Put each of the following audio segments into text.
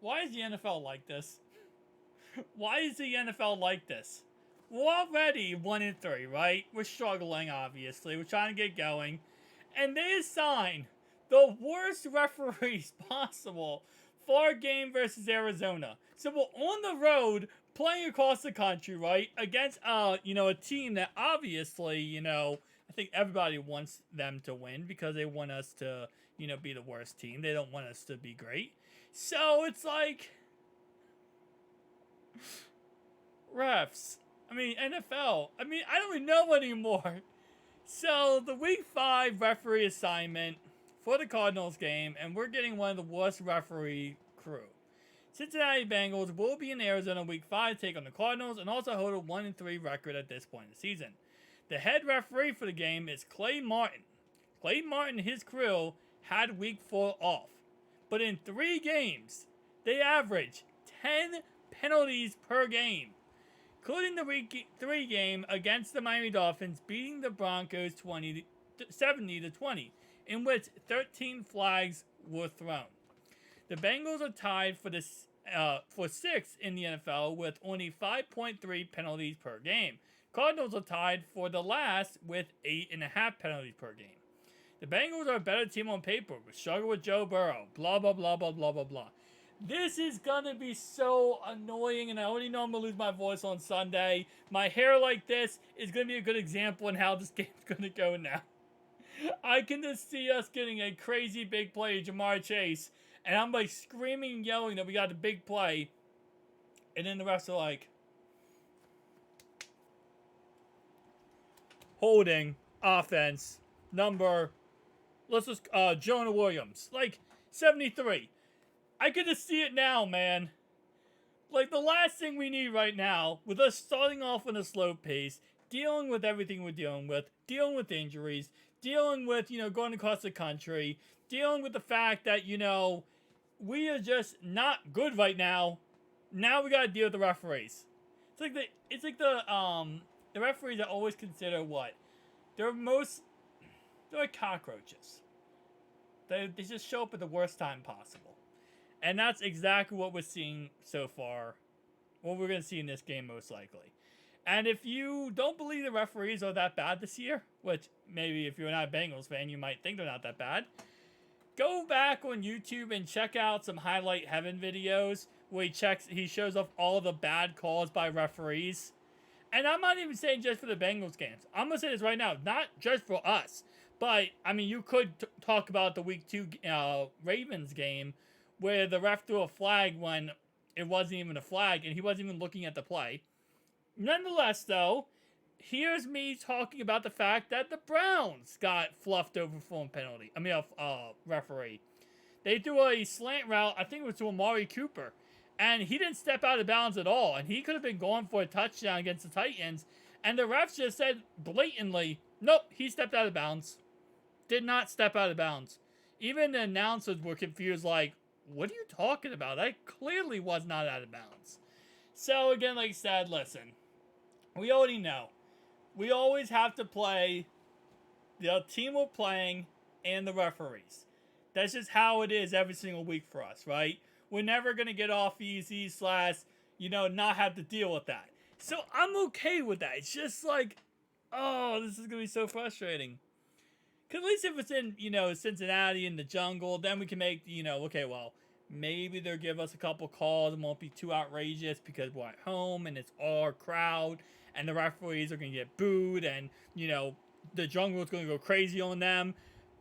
Why is the NFL like this? Why is the NFL like this? We're already 1-3, right? We're struggling, obviously. We're trying to get going. And they assign the worst referees possible for a game versus Arizona. So we're on the road playing across the country, right? Against a team that obviously, I think everybody wants them to win because they want us to, be the worst team. They don't want us to be great. So it's like refs. I mean, NFL. I mean, I don't even know anymore. So, the Week 5 referee assignment for the Cardinals game, and we're getting one of the worst referee crew. Cincinnati Bengals will be in Arizona Week 5 to take on the Cardinals and also hold a 1-3 record at this point in the season. The head referee for the game is Clay Martin. Clay Martin and his crew had Week 4 off. But in 3 games, they average 10 penalties per game, including the Week 3 game against the Miami Dolphins, beating the Broncos 70-20, in which 13 flags were thrown. The Bengals are tied for 6th in the NFL with only 5.3 penalties per game. Cardinals are tied for the last with 8.5 penalties per game. The Bengals are a better team on paper, but struggle with Joe Burrow. Blah, blah, blah, blah, blah, blah, blah. This is gonna be so annoying, and I already know I'm gonna lose my voice on Sunday. My hair like this is gonna be a good example on how this game's gonna go now. I can just see us getting a crazy big play, Jamar Chase, and I'm like screaming and yelling that we got a big play, and then the rest are like, holding, offense, number, let's just, Jonah Williams, like 73. I can just see it now, man. Like, the last thing we need right now, with us starting off on a slow pace, dealing with everything we're dealing with injuries, dealing with, going across the country, dealing with the fact that, we are just not good right now. Now we gotta deal with the referees. The referees are always considered what? They're like cockroaches. They just show up at the worst time possible. And that's exactly what we're seeing so far. What we're going to see in this game, most likely. And if you don't believe the referees are that bad this year, which maybe if you're not a Bengals fan, you might think they're not that bad, go back on YouTube and check out some Highlight Heaven videos where he shows off all the bad calls by referees. And I'm not even saying just for the Bengals games. I'm going to say this right now, not just for us. But, I mean, you could talk about the Week 2 Ravens game where the ref threw a flag when it wasn't even a flag and he wasn't even looking at the play. Nonetheless, though, here's me talking about the fact that the Browns got fluffed over for a referee. They threw a slant route, I think it was to Amari Cooper, and he didn't step out of bounds at all, and he could have been going for a touchdown against the Titans, and the refs just said blatantly, nope, he stepped out of bounds. Did not step out of bounds. Even the announcers were confused, like, what are you talking about? That clearly was not out of bounds. So, again, like I said, listen. We already know. We always have to play the team we're playing and the referees. That's just how it is every single week for us, right? We're never going to get off easy / not have to deal with that. So, I'm okay with that. It's just like, oh, this is going to be so frustrating. Because at least if it's in, Cincinnati in the jungle, then we can make, okay, well, maybe they'll give us a couple calls and won't be too outrageous because we're at home and it's our crowd and the referees are going to get booed and, the jungle is going to go crazy on them.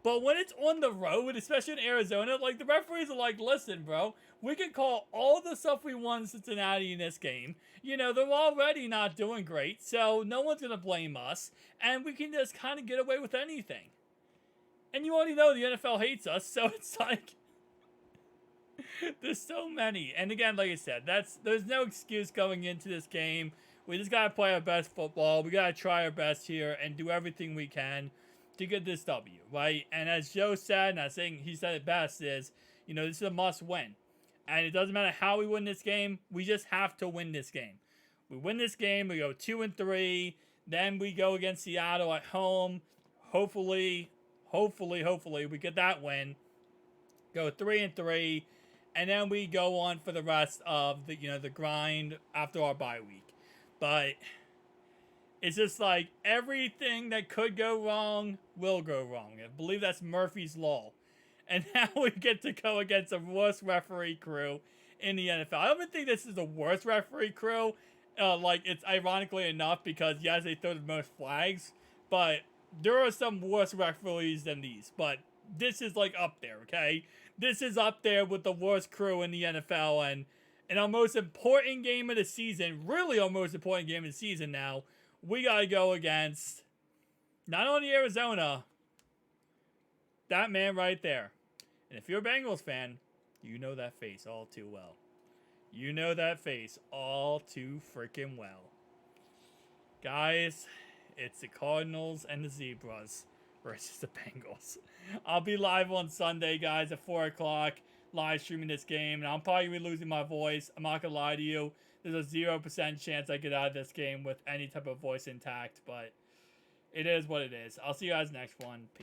But when it's on the road, especially in Arizona, like, the referees are like, listen, bro, we can call all the stuff we want in Cincinnati in this game. They're already not doing great, so no one's going to blame us. And we can just kind of get away with anything. And you already know the NFL hates us, so it's like, there's so many. And again, like I said, there's no excuse going into this game. We just got to play our best football. We got to try our best here and do everything we can to get this W, right? And as Joe said, and I think he said it best, is, this is a must win. And it doesn't matter how we win this game. We just have to win this game. We win this game, we go 2-3. Then we go against Seattle at home. Hopefully, we get that win. Go 3-3. and then we go on for the rest of the grind after our bye week. But it's just like everything that could go wrong will go wrong. I believe that's Murphy's Law. And now we get to go against the worst referee crew in the NFL. I don't even think this is the worst referee crew. It's ironically enough because, yes, they throw the most flags, but there are some worse referees than these. But this is, up there, okay? This is up there with the worst crew in the NFL. And in our most important game of the season, really our most important game of the season now, we got to go against not only Arizona, that man right there. And if you're a Bengals fan, you know that face all too well. You know that face all too freaking well. Guys, it's the Cardinals and the Zebras versus the Bengals. I'll be live on Sunday, guys, at 4 o'clock, live streaming this game. And I'm probably going to be losing my voice. I'm not going to lie to you. There's a 0% chance I get out of this game with any type of voice intact. But it is what it is. I'll see you guys next one. Peace.